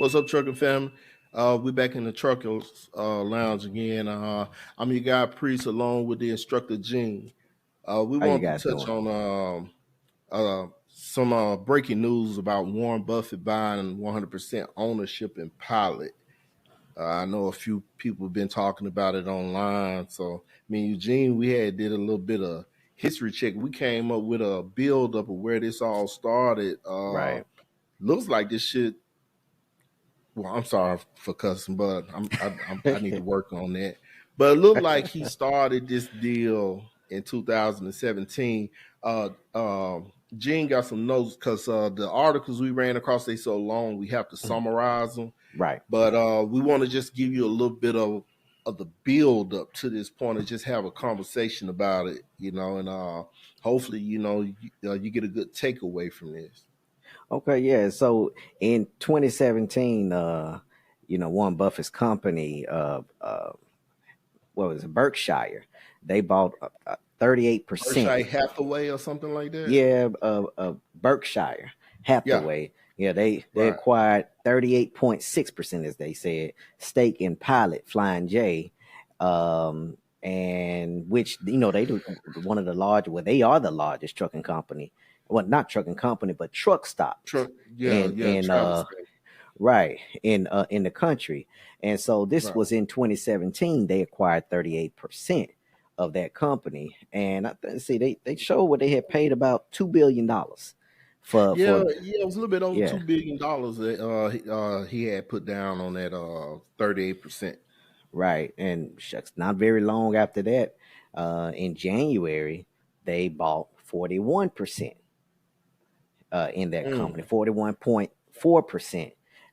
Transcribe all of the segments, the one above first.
What's up, trucking family? We back in the truckers lounge again. I'm your guy Priest, along with the instructor Gene. We How you want to guys touch doing? on some breaking news about Warren Buffett buying 100% ownership in Pilot. I know a few people have been talking about it online. So, Eugene, we had did a little bit of history check. We came up with a build up of where this all started. Right. Looks like this shit. Well, I'm sorry for cussing, but I need to work on that. But it looked like he started this deal in 2017. Gene got some notes because the articles we ran across they so long we have to summarize them. Right. But we want to just give you a little bit of the build up to this point and just have a conversation about it, and hopefully you get a good takeaway from this. Okay, yeah. So in 2017, Warren Buffett's company, what was it, Berkshire, they bought 38%. Berkshire Hathaway or something like that. Yeah, Berkshire Yeah, Hathaway. Yeah, they right. acquired 38.6%, as they said, stake in Pilot Flying J, and which they do one of the large. Well, they are the largest trucking company. Well, not trucking company, but truck stops Truck, yeah, yeah, Travis. right in the country. And so this Right. was in 2017. They acquired 38% of that company, and see they showed what they had paid about $2 billion Yeah, for yeah, it was a little bit over yeah. $2 billion that he had put down on that 38%. Right. And shucks, not very long after that, in January, they bought 41% in that company, Mm. 41.4%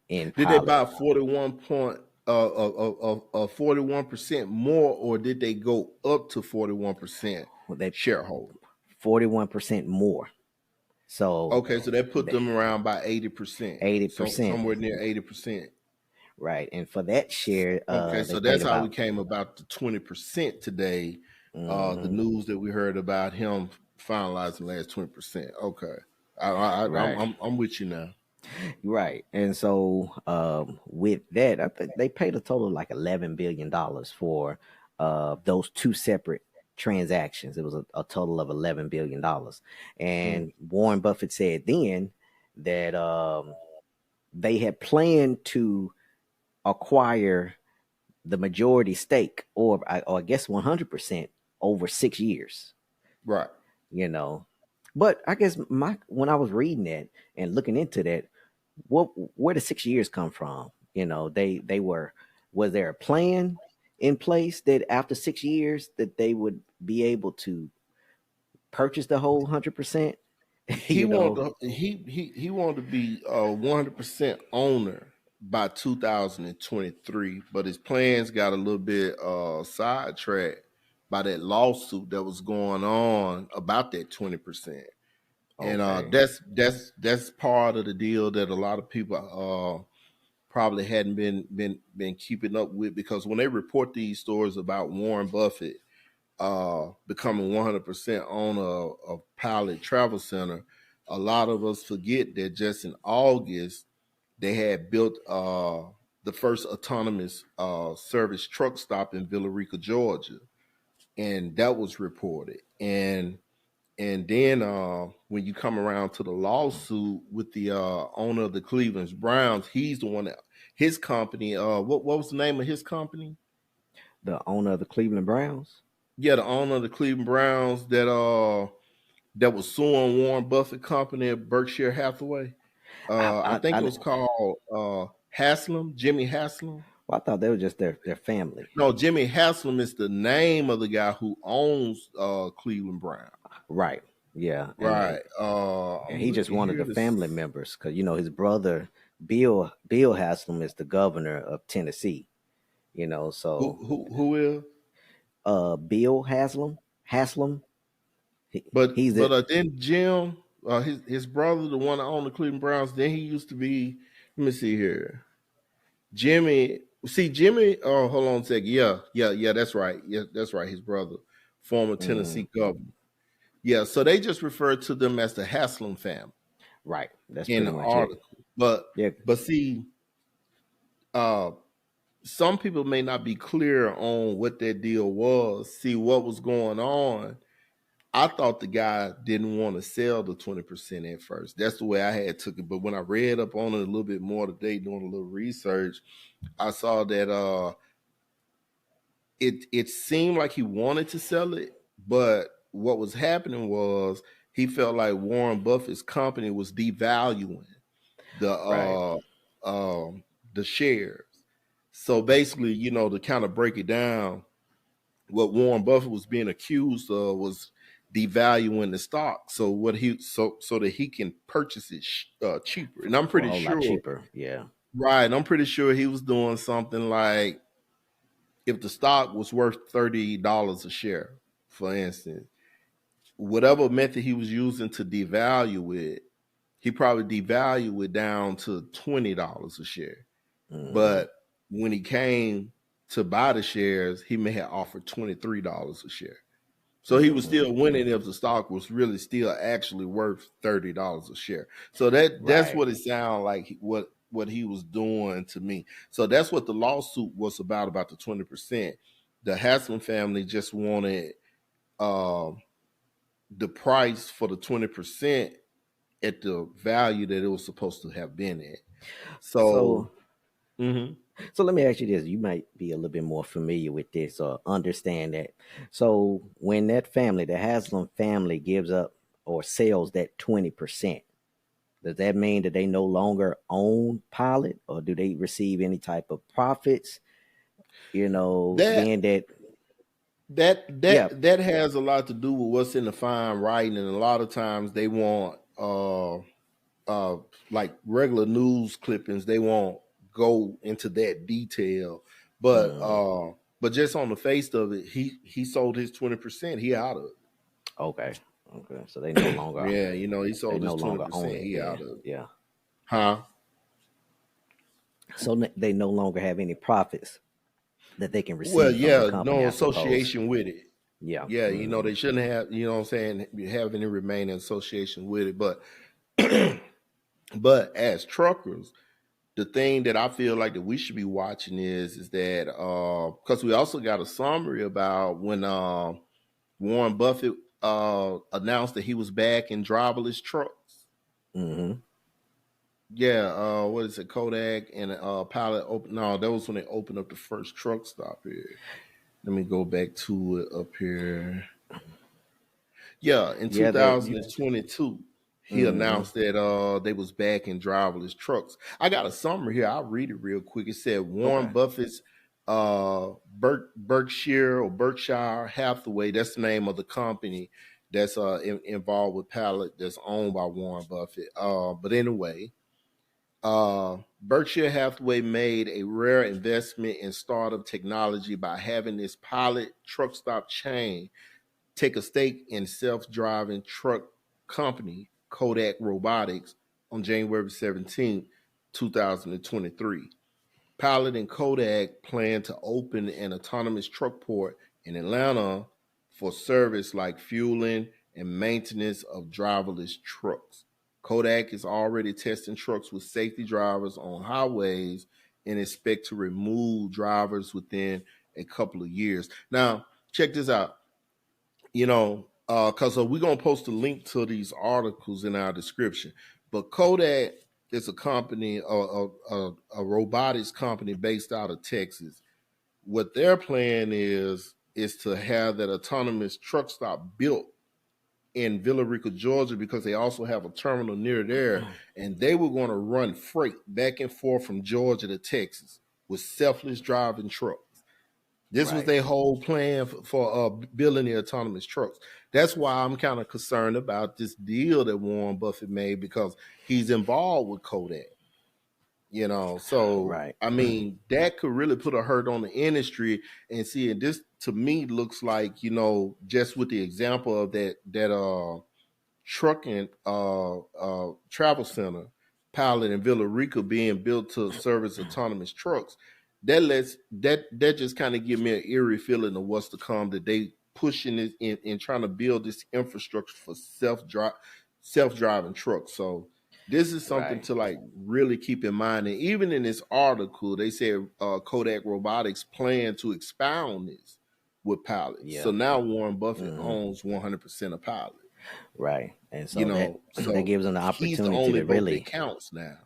in Did they Pilot. buy 41% more, or did they go up to 41% Well, they shareholder? 41% more. So Okay, so that put they, them around by 80%. So 80%. somewhere near 80%. Right. And for that share, Okay, they so paid that's how we about came about the 20% today. The mhm, news that we heard about him finalizing last 20%. Okay, right. I'm with you now. Right. And so with that, I think they paid a total of like $11 billion for those two separate transactions. It was a total of $11 billion. Mm. And Warren Buffett said then that they had planned to acquire the majority stake, or I guess 100% over 6 years. Right. You know, but I guess my when I was reading that and looking into that, where the 6 years come from? They were, was there a plan in place that after 6 years that they would be able to purchase the whole 100%? He you know, wanted to, he wanted to be a 100% owner by 2023, but his plans got a little bit sidetracked by that lawsuit that was going on about that 20%. And okay, that's part of the deal that a lot of people probably hadn't been keeping up with, because when they report these stories about Warren Buffett becoming 100% owner of Pilot Travel Center, a lot of us forget that just in August they had built the first autonomous service truck stop in Villarica, Georgia, and that was reported. And then when you come around to the lawsuit with the owner of the Cleveland Browns, he's the one that his company. What was the name of his company? the owner of the Cleveland Browns. Yeah, the owner of the Cleveland Browns that was suing Warren Buffett company at Berkshire Hathaway. I, I I, think I, it was called Haslam, Jimmy Haslam. well, I thought they were just their family. No, Jimmy Haslam is the name of the guy who owns Cleveland Brown. Right. Yeah. And Right. and I'm he just looking one of here the to family see. members, because his brother Bill Haslam is the governor of Tennessee. Who So who is? Bill Haslam, But he's but it. then Jim, his brother, the one that owned the Cleveland Browns, then he used to be. Let me see here. Jimmy. See Jimmy. Oh, hold on a second. Yeah. That's right. Yeah, that's right. His brother, former Mhm. Tennessee governor. Yeah. So they just referred to them as the Haslam family Right. That's in pretty the much it. article. But Yeah. but see, uh, some people may not be clear on what that deal was, see what was going on. I thought the guy didn't want to sell the 20% at first. That's the way I had took it. But when I read up on it a little bit more today, doing a little research, I saw that it seemed like he wanted to sell it, but what was happening was he felt like Warren Buffett's company was devaluing the Right. the shares. So basically, to kind of break it down, what Warren Buffett was being accused of was devaluing the stock. So so that he can purchase it cheaper. And I'm For a pretty whole lot sure, cheaper. Yeah. right? I'm pretty sure he was doing something like, if the stock was worth $30 a share, for instance, whatever method he was using to devalue it, he probably devalued it down to $20 a share. Mm-hmm. But when he came to buy the shares, he may have offered $23 a share. So he was Mm-hmm. still winning if the stock was really still actually worth $30 a share. So that's Right. what it sounded like what he was doing to me. So that's what the lawsuit was about the 20%. The Haslam family just wanted uh, the price for the 20% at the value that it was supposed to have been at. So So mhm. so let me ask you this. You might be a little bit more familiar with this or understand that. So when that family, the Haslam family, gives up or sells that 20%, does that mean that they no longer own Pilot, or do they receive any type of profits? that Being that, that yeah. that has a lot to do with what's in the fine writing, and a lot of times they want uh like regular news clippings, they won't go into that detail. But Mm, uh but just on the face of it, he sold his 20%, he out of it. okay. Okay. So they no longer Yeah, he sold his own 20%, it he then. out of it. Yeah. Huh? So they no longer have any profits that they can Well, receive from the yeah, company, no I suppose. association with it. Yeah. Yeah, Hmm. they shouldn't have, what I'm saying, have any remaining association with it. But but as truckers, the thing that I feel like that we should be watching is that because we also got a summary about when Warren Buffett announced that he was back in driverless trucks. Hmm. Yeah, what is it? Kodak and Pilot open. No, that was when they opened up the first truck stop here. Let me go back to it up here. Yeah, in Yeah. That you. 2022, he Hmm. announced that they was back in driverless trucks. I got a summary here. I'll read it real quick. It said Warren Okay. Buffett's Berkshire or Berkshire Hathaway, that's the name of the company that's involved with Pallet, that's owned by Warren Buffett. But anyway, Berkshire Hathaway made a rare investment in startup technology by having this pilot truck stop chain take a stake in self-driving truck company Kodiak Robotics on January 17th, 2023. Pilot and Kodak plan to open an autonomous truck port in Atlanta for service like fueling and maintenance of driverless trucks. Kodak is already testing trucks with safety drivers on highways and expect to remove drivers within a couple of years. Now, check this out. Because we're gonna post a link to these articles in our description. But Kodak is a company, a robotics company based out of Texas. What their plan is to have that autonomous truck stop built in Villa Rica, Georgia, because they also have a terminal near there, and they were going to run freight back and forth from Georgia to Texas with selfless driving trucks. This was Right. their whole plan for building the autonomous trucks. That's why I'm kind of concerned about this deal that Warren Buffett made, because he's involved with Kodak. So Right. I mean, that could really put a hurt on the industry. And see, and this to me looks like, just with the example of that trucking travel center pilot in Villa Rica being built to service autonomous trucks, that just kind of give me an eerie feeling of what's to come, that they pushing it in trying to build this infrastructure for self-driving trucks. So This is something Right. to like really keep in mind. And even in this article, they said Kodak Robotics plan to expound this with pilots. So Yeah. now Warren Buffett Hmm. owns 100% of Pilot. Right. And You so that know, that so gives them the he's the opportunity only to vote that really, counts now.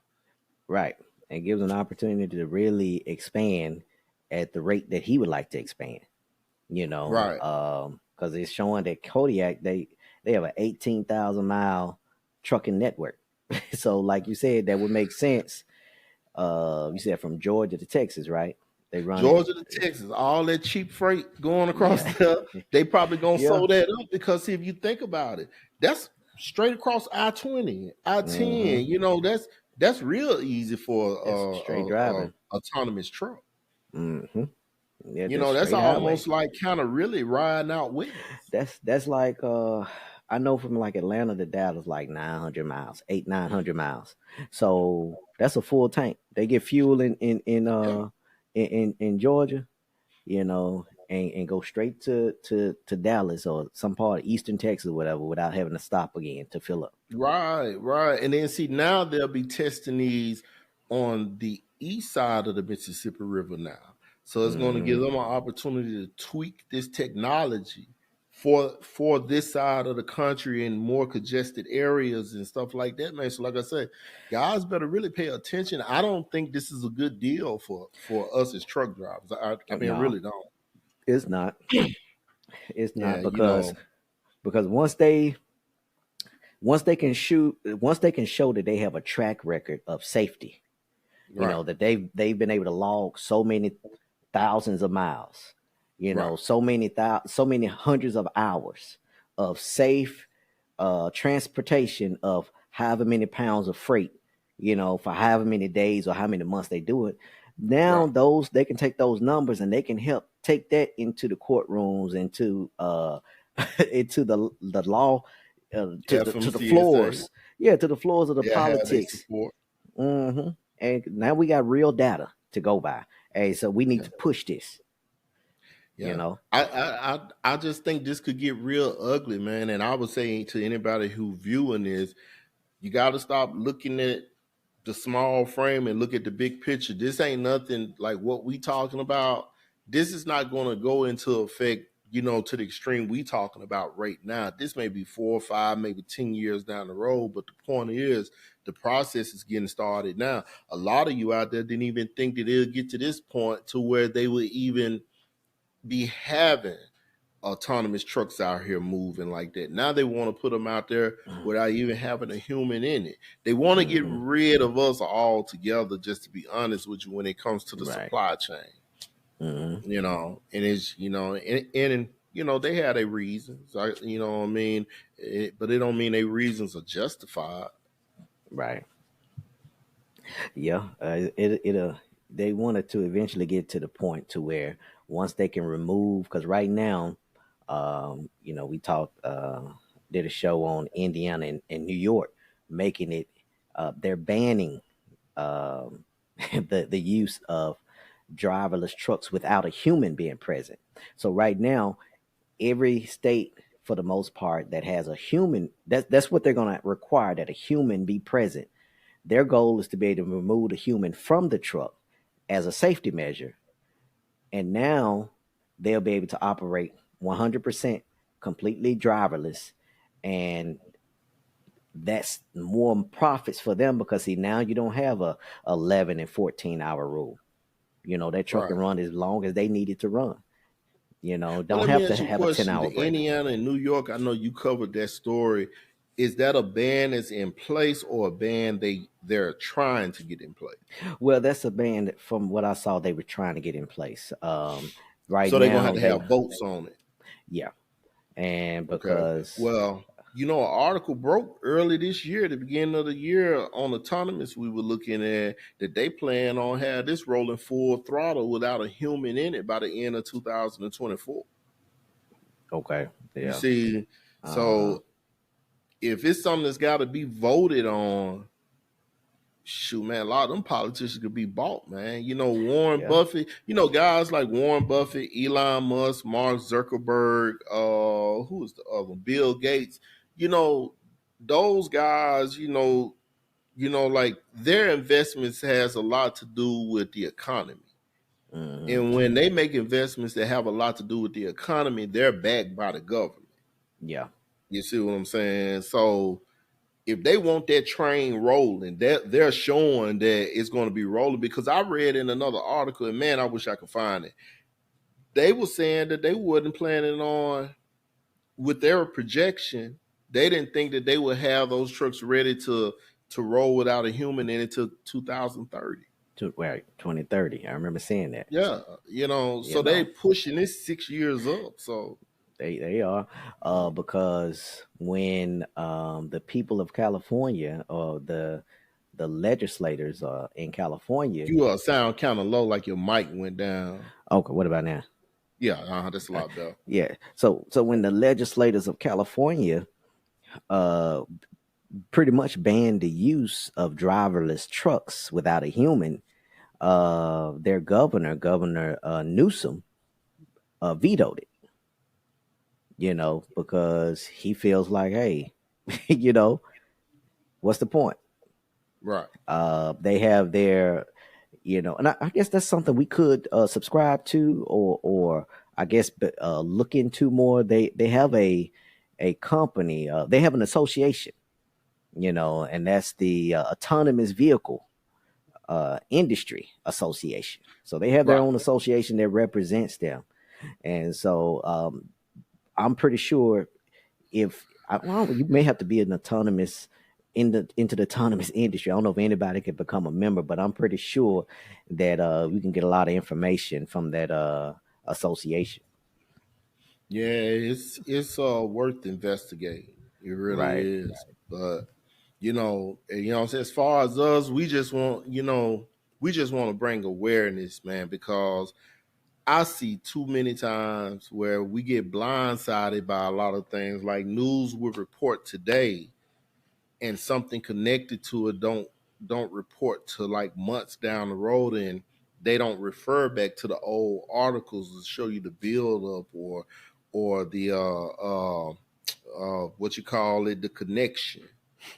right. And gives them an opportunity to really expand at the rate that he would like to expand. Right. Because it's showing that Kodiak, they have an 18,000 mile trucking network. So like you said, that would make sense. You said from Georgia to Texas, right? They run it. Georgia to Texas, all that cheap freight going across Yeah. there, they probably gonna Yeah. sew that up because if you think about it, that's straight across I-20, Hmm. I-10. You know, that's real easy for That's straight driving. autonomous truck. Hmm. Yeah, You that's know, that's straight highway. almost like kind of really riding out west. That's like I know from like Atlanta to Dallas like 900 miles, 900 miles. So that's a full tank. They get fuel Yeah, in Georgia, and go straight to Dallas or some part of Eastern Texas or whatever without having to stop again to fill up. right, right. And then see now they'll be testing these on the east side of the Mississippi River now. So it's going to give Hmm. them an opportunity to tweak this technology for this side of the country in more congested areas and stuff like that, man. So like I said, guys better really pay attention. I don't think this is a good deal for us as truck drivers. I mean, I No, really don't. it's not. It's Yeah, not because once they can show that they have a track record of safety, right, that they've been able to log so many thousands of miles, right, so many hundreds of hours of safe transportation of however many pounds of freight, for however many days or how many months they do it. Now right. those they can take those numbers and they can help take that into the courtrooms, into into the law, to the FMCSA, floors, yeah, to the floors of the yeah, have they politics. support. Hmm. And now we got real data to go by. Hey, so we need Yeah. to push this. You Yeah, know. I just think this could get real ugly, man. And I would say to anybody who viewing this, you got to stop looking at the small frame and look at the big picture. This ain't nothing like what we talking about. This is not going to go into effect, to the extreme we talking about right now. This may be 4 or 5, maybe 10 years down the road. But the point is, the process is getting started now. A lot of you out there didn't even think that it'll get to this point to where they would even be having autonomous trucks out here moving like that. Now they want to put them out there without even having a human in it. They want to get Hmm. rid of us altogether, just to be honest with you, when it comes to the Right. supply chain. Hmm. And it's, and they had their reasons, what I mean? But it don't mean their reasons are justified. Right. Yeah. They wanted to eventually get to the point to where once they can remove, because right now, we talked, did a show on Indiana and New York, making it, they're banning um, the use of driverless trucks without a human being present. So right now, every state, for the most part, that has a human, that's what they're going to require, that a human be present. Their goal is to be able to remove the human from the truck as a safety measure, and now they'll be able to operate 100% completely driverless, and that's more profits for them because see, now you don't have a 11 and 14 hour rule. That truck can Right. run as long as they need it to run. Well, Don't let me have to ask you a have a 10 question. The hour break. Indiana and New York, I know you covered that story. Is that a ban that's in place or a ban they're trying to get in place? Well, that's a ban that, from what I saw, they were trying to get in place. Right So they're gonna have now, to they, have votes on it. yeah, and Okay. because, Well, an article broke early this year, the beginning of the year, on autonomous. We were looking at that they plan on have this rolling full throttle without a human in it by the end of 2024. okay, You yeah, see, uh, so if it's something that's got to be voted on, shoot, man, a lot of them politicians could be bought, man. Warren yeah, Buffett, guys like Warren Buffett, Elon Musk, Mark Zuckerberg, who is the other one? Bill Gates. You know, those guys, like their investments has a lot to do with the economy. Mm-hmm. And when they make investments that have a lot to do with the economy, they're backed by the government. Yeah. You see what I'm saying? So if they want that train rolling, they're showing that it's going to be rolling. Because I read in another article, and man, I wish I could find it. They were saying that they wasn't planning on, with their projection, they didn't think that they would have those trucks ready to roll without a human in it until 2030. Right, 2030. I remember seeing that. Yeah, You so they know, pushing this 6 years up. So they are, because when the people of California, or the legislators in California. you sound kind of low, like your mic went down. Okay, what about now? Yeah, that's a lot better. Yeah. So when the legislators of California uh pretty much banned the use of driverless trucks without a human, their Governor Newsom, vetoed it. Because he feels like, hey, you know, what's the point? Right. They have their, and I guess that's something we could subscribe to, or I guess look into more. They have a company. They have an association, and that's the Autonomous Vehicle Industry Association. So they have their Right. own association that represents them, and so I'm pretty sure you may have to be an autonomous into the autonomous industry. I don't know if anybody could become a member, but I'm pretty sure that we can get a lot of information from that association. Yeah, it's worth investigating. It really Right. is. But what I'm saying, as far as us, we just want to bring awareness, man, because I see too many times where we get blindsided by a lot of things. Like news will report today, and something connected to it don't report to like months down the road, and they don't refer back to the old articles to show you the build up, or the what you call it, the connection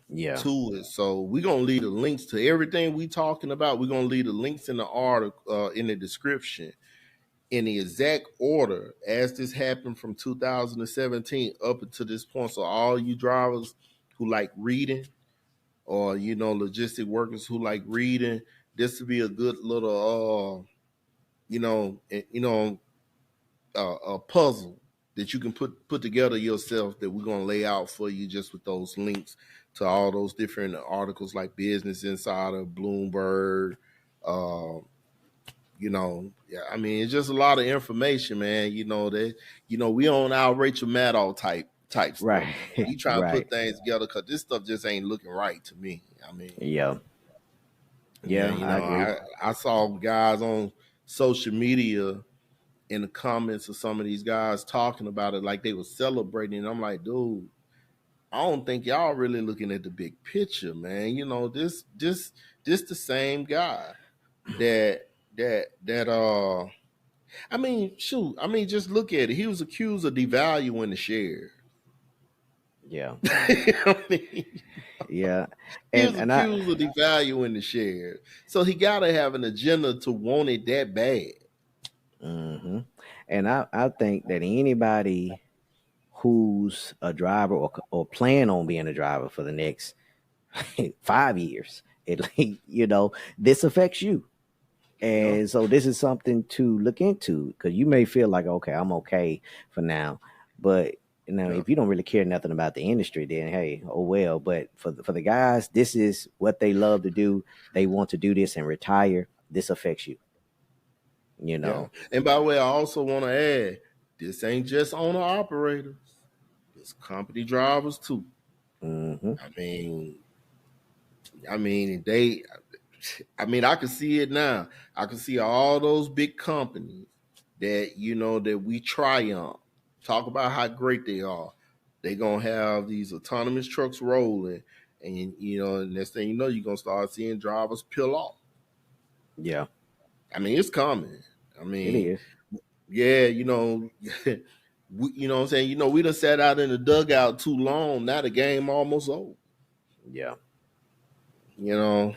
Yeah. to it. So we're gonna leave the links to everything we talking about. We're gonna leave the links in the article, in the description, in the exact order as this happened from 2017 up until this point. So all you drivers who like reading, or logistic workers who like reading, this would be a good little a puzzle that you can put together yourself, that we're going to lay out for you, just with those links to all those different articles like Business Insider, Bloomberg. Yeah, I mean, it's just a lot of information, man. We on our Rachel Maddow type stuff. Right. We try to Right. put things together, because this stuff just ain't looking right to me. I mean, Yeah. yeah, Yeah, I agree. I saw guys on social media in the comments of some of these guys talking about it like they were celebrating. And I'm like, dude, I don't think y'all really looking at the big picture, man. This the same guy that I mean, shoot, I mean, just look at it. He was accused of devaluing the share. Yeah. I mean, Yeah. he And was and I accused of devaluing the share. So he got to have an agenda to want it that bad. hmm and I think that anybody who's a driver, or plan on being a driver for the next 5 years, this affects you. Yeah. And so this is something to look into, because you may feel like, okay, I'm okay for now. But Yeah. if you don't really care nothing about the industry, then hey, oh well. But for the guys, this is what they love to do. They want to do this and retire. This affects you. You Yeah. know. And by the way, I also want to add, this ain't just owner operators. It's company drivers too. hmm I mean, they. I mean, I can see it now. I can see all those big companies that we triumph. Talk about how great they are. They gonna have these autonomous trucks rolling, and next thing you know, you're gonna start seeing drivers peel off. Yeah, I mean, it's coming. I it mean, is. yeah, what I'm saying. We done sat out in the dugout too long. Now the game almost over. Yeah. You know,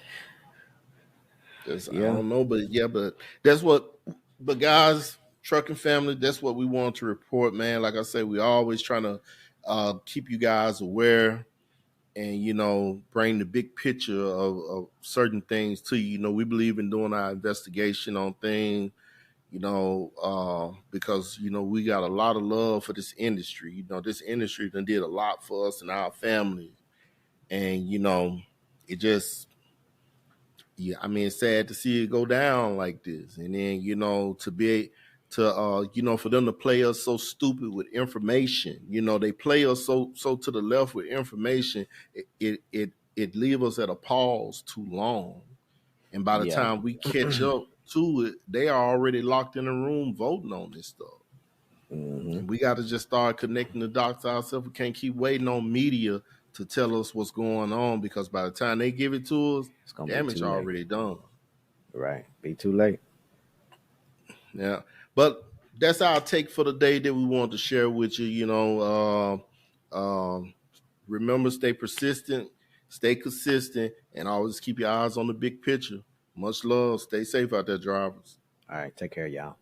I Yeah. don't know, but yeah, but that's what. But guys, trucking family, that's what we want to report, man. Like I said, we always trying to keep you guys aware and bring the big picture of certain things to you. We believe in doing our investigation on things. Because we got a lot of love for this industry. This industry done did a lot for us and our family, and it just, yeah, I mean, it's sad to see it go down like this. And then, to be to for them to play us so stupid with information. They play us so to the left with information. It leave us at a pause too long. And by the Yeah. time we catch up to it, they are already locked in a room voting on this stuff. Hmm. And we got to just start connecting the dots ourselves. We can't keep waiting on media to tell us what's going on, because by the time they give it to us, It's gonna be damage too late. already done. Right. Be too late. Yeah. But that's our take for the day that we want to share with you. Remember, stay persistent, stay consistent, and always keep your eyes on the big picture. Much love. Stay safe out there, drivers. All right. Take care, y'all.